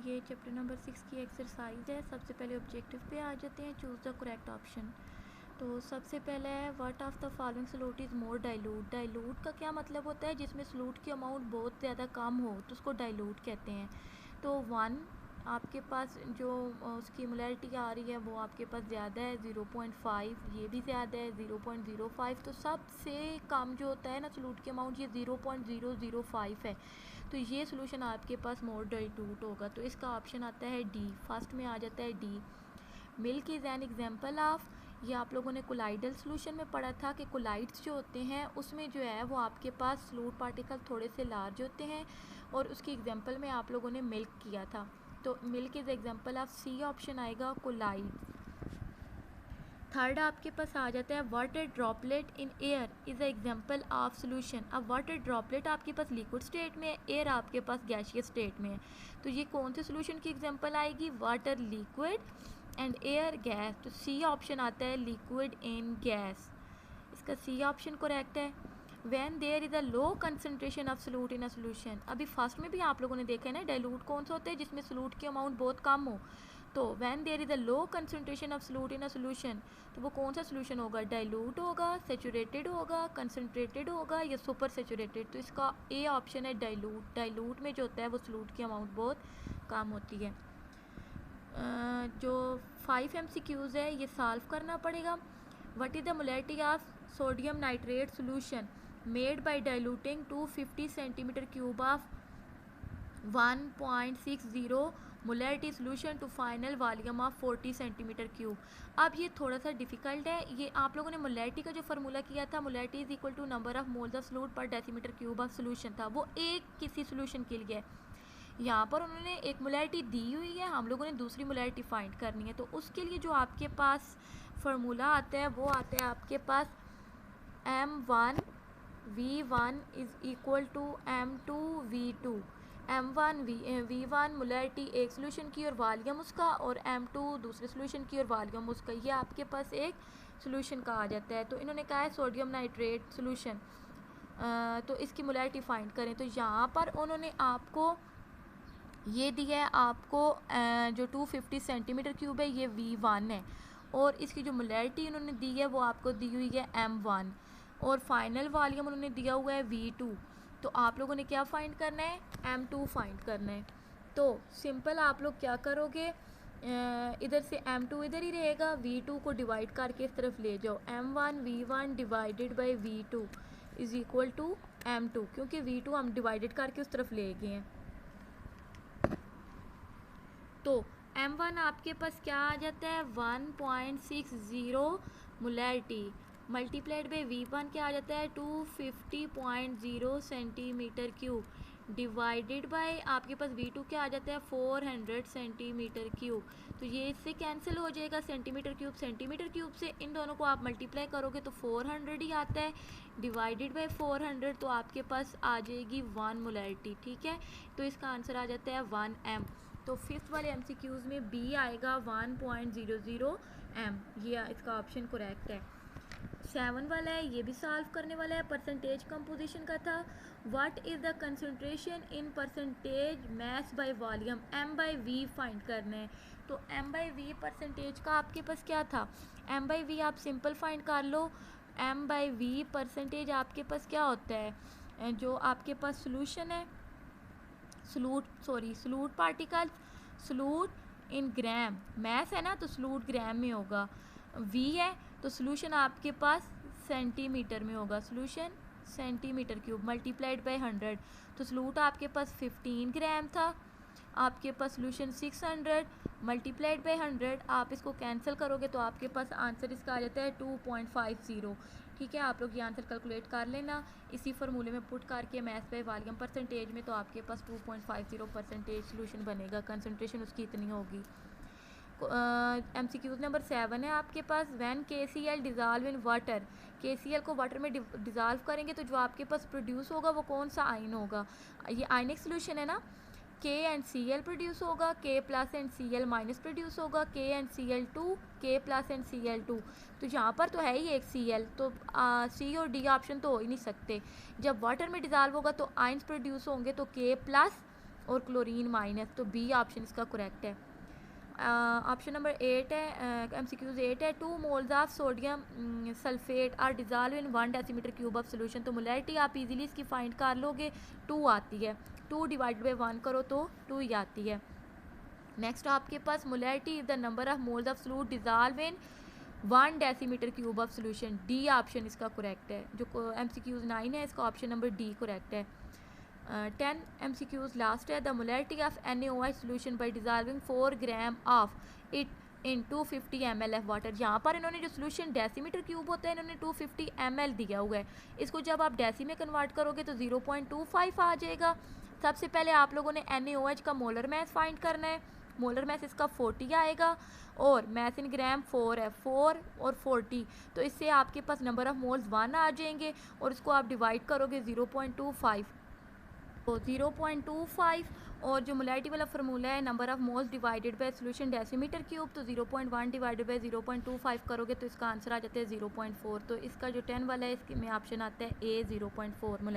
ये chapter number 6 की exercise है। सबसे पहले ऑब्जेक्टिव पे आ जाते हैं, चूज़ द करेक्ट ऑप्शन। तो सबसे पहले है what of the following solute is more dilute. Dilute का क्या मतलब होता है, जिसमें सॉल्यूट की अमाउंट बहुत ज़्यादा कम हो तो उसको डाइल्यूट कहते हैं। तो 1 आपके पास जो उसकी मोलैरिटी आ रही है वो आपके पास ज़्यादा है, 0.5, ये भी ज़्यादा है 0.05। तो सबसे कम जो होता है ना सॉल्यूट की अमाउंट, ये 0.005 है। तो ये सोल्यूशन आपके पास मोर डाइल्यूट होगा। तो इसका ऑप्शन आता है डी, फर्स्ट में आ जाता है D. Milk is an example of, ये आप लोगों ने कोलाइडल सोल्यूशन में पढ़ा था कि कोलाइड्स जो होते हैं उसमें जो है वो आपके पास सॉल्यूट पार्टिकल थोड़े से लार्ज होते हैं, और उसकी एग्जांपल में आप लोगों ने मिल्क किया था। तो milk is example of, C option आएगा कोलाइड। थर्ड आपके पास आ जाता है water droplet in air is a example of solution. अब वाटर ड्रॉपलेट आपके पास लिक्विड स्टेट में है, एयर आपके पास गैसियस स्टेट में है। तो ये कौन से सोल्यूशन की एग्जांपल आएगी, water liquid and air gas. तो सी ऑप्शन आता है लिक्विड इन गैस, इसका सी ऑप्शन करेक्ट है। When there is a low concentration of solute in a solution, अभी फर्स्ट में भी आप लोगों ने देखा है ना, डाइल्यूट कौन सा होता है जिसमें सोल्यूट की अमाउंट बहुत कम हो। तो when there is a low concentration of solute in a solution, तो वो कौन सा सोल्यूशन होगा, डाइल्यूट होगा, सैचुरेटेड होगा, कंसनट्रेटेड होगा या सुपर सैचुरेटेड। तो इसका ए ऑप्शन है डाइल्यूट। डाइल्यूट में जो होता है वो सोल्यूट की अमाउंट बहुत कम होती है। जो 5 MCQs है ये सॉल्व करना पड़ेगा। What is the molarity of sodium nitrate solution made by diluting 250 centimetre cube of 1.60 molarity solution to final volume of 40 centimetre cube. अब ये थोड़ा सा डिफिकल्ट है, ये आप लोगों ने मोलैरिटी का जो फार्मूला किया था, molarity is equal to number of moles of solute per decimetre cube of solution था, वो एक किसी सोल्यूशन के लिए। यहाँ पर उन्होंने एक मोलैरिटी दी हुई है, हम लोगों ने दूसरी मोलैरिटी फाइंड करनी है। तो उसके लिए जो आपके पास फार्मूला आता है वो आता है आपके पास M1V1 is equal to M2V2। M1V1 molarity एक सोल्यूशन की और वॉल्यूम उसका, और M2 दूसरे सोल्यूशन की और वॉल्यूम उसका, ये आपके पास एक सोल्यूशन का आ जाता है। तो इन्होंने कहा है सोडियम नाइट्रेट सोल्यूशन, तो इसकी मोलैरिटी फाइंड करें। तो यहाँ पर उन्होंने आपको ये दिया है आपको जो 250 सेंटीमीटर क्यूब है ये V1 है, और इसकी जो मोलैरिटी उन्होंने दी है वो आपको दी हुई है M1, और फाइनल वॉल्यूम उन्होंने दिया हुआ है V2। तो आप लोगों ने क्या फाइंड करना है, M2 फाइंड करना है। तो सिंपल आप लोग क्या करोगे, इधर से M2 इधर ही रहेगा, V2 को डिवाइड करके इस तरफ ले जाओ, M1V1 divided by V2 is equal to M2, क्योंकि V2 हम डिवाइडेड करके उस तरफ ले गए हैं। तो M1 आपके पास क्या आ जाता है, 1.60 मोलैरिटी मल्टीप्लाइड बाई V1 क्या आ जाता है, 250.0 सेंटीमीटर क्यूब डिवाइडेड बाय आपके पास V2 क्या आ जाता है, 400 सेंटीमीटर क्यूब। तो ये इससे कैंसिल हो जाएगा, सेंटीमीटर क्यूब से इन दोनों को आप मल्टीप्लाई करोगे तो 400 ही आता है, डिवाइडेड बाय 400 तो आपके पास आ जाएगी 1 मोलैरिटी। ठीक है, तो इसका आंसर आ जाता है 1M। तो फिफ्थ वाले MCQs में बी आएगा 1.00 M, ये इसका ऑप्शन करेक्ट है। 7 वाला है, ये भी सॉल्व करने वाला है, परसेंटेज कंपोजिशन का था। What is the concentration in percentage mass by volume, M/V find करना है। तो M/V परसेंटेज का आपके पास क्या था, M/V आप सिंपल फाइंड कर लो। M/V परसेंटेज आपके पास क्या होता है, जो आपके पास सोल्यूशन है, solute particle, solute in gram, mass है ना तो सोल्यूट ग्राम में होगा, वी है तो सोल्यूशन आपके पास सेंटीमीटर में होगा, solution centimetre cube multiplied by 100। तो सोल्यूट आपके पास 15 ग्राम था, आपके पास सोल्यूशन 600 मल्टीप्लाइड बाय 100, आप इसको कैंसिल करोगे तो आपके पास आंसर इसका आ जाता है 2.50। ठीक है, आप लोग ये आंसर कैलकुलेट कर लेना इसी फार्मूले में पुट करके मैथ बाय वॉल्यूम परसेंटेज में, तो आपके पास 2.50% सोल्यूशन बनेगा, कंसनट्रेशन उसकी इतनी होगी। MCQ नंबर 7 है आपके पास, when KCl dissolve in water, KCl को वाटर में डिज़ोल्व करेंगे तो जो आपके पास प्रोड्यूस होगा वो कौन सा आयन होगा, ये आयनिक सोल्यूशन है ना, K एंड Cl प्रोड्यूस होगा, K plus and Cl minus produce होगा, K and Cl2, K plus and Cl2। तो यहाँ पर तो है ही एक Cl, तो C और D ऑप्शन तो हो ही नहीं सकते। जब वाटर में डिज़ोल्व होगा तो आयन्स प्रोड्यूस होंगे, तो K प्लस और क्लोरीन माइनस, तो बी ऑप्शन इसका करेक्ट है। ऑप्शन नंबर 8 है, MCQs 8 है, 2 moles of sodium sulphate are dissolve in 1 decimetre cube of solution. तो मोलैरिटी आप इजीली इसकी फाइंड कर लोगे, 2 आती है, 2 डिवाइडेड बाई 1 करो तो 2 ही आती है। नेक्स्ट आपके पास molarity is the number of moles of solute dissolve in 1 decimetre cube of solution, D option इसका करेक्ट है। जो MCQs 9 है, इसका ऑप्शन नंबर डी करेक्ट है। 10 MCQs लास्ट है, the molarity of NaOH solution by dissolving 4 gram of it in 250 ml of water. यहाँ पर इन्होंने जो सोल्यूशन डेसीमीटर क्यूब होता है इन्होंने 250 ml दिया हुआ है, इसको जब आप डेसी में कन्वर्ट करोगे तो 0.25 आ जाएगा। सबसे पहले आप लोगों ने NaOH का मोलर मैथ फाइंड करना है, मोलर मैथ इसका 40 आएगा और मैथ इन ग्राम 4 है, 4 और 40, तो इससे आपके पास नंबर ऑफ मोल्स 1 आ जाएंगे और इसको आप डिवाइड करोगे 0.25, तो 0.25, और जो मोलैरिटी वाला फार्मूला है number of moles divided by solution decimetre cube, तो 0.1 डिवाइडेड बाय 0.25 करोगे तो इसका आंसर आ जाता है 0.4। तो इसका जो 10 वाला है इसके में ऑप्शन आता है ए 0.4 मोलैरिटी।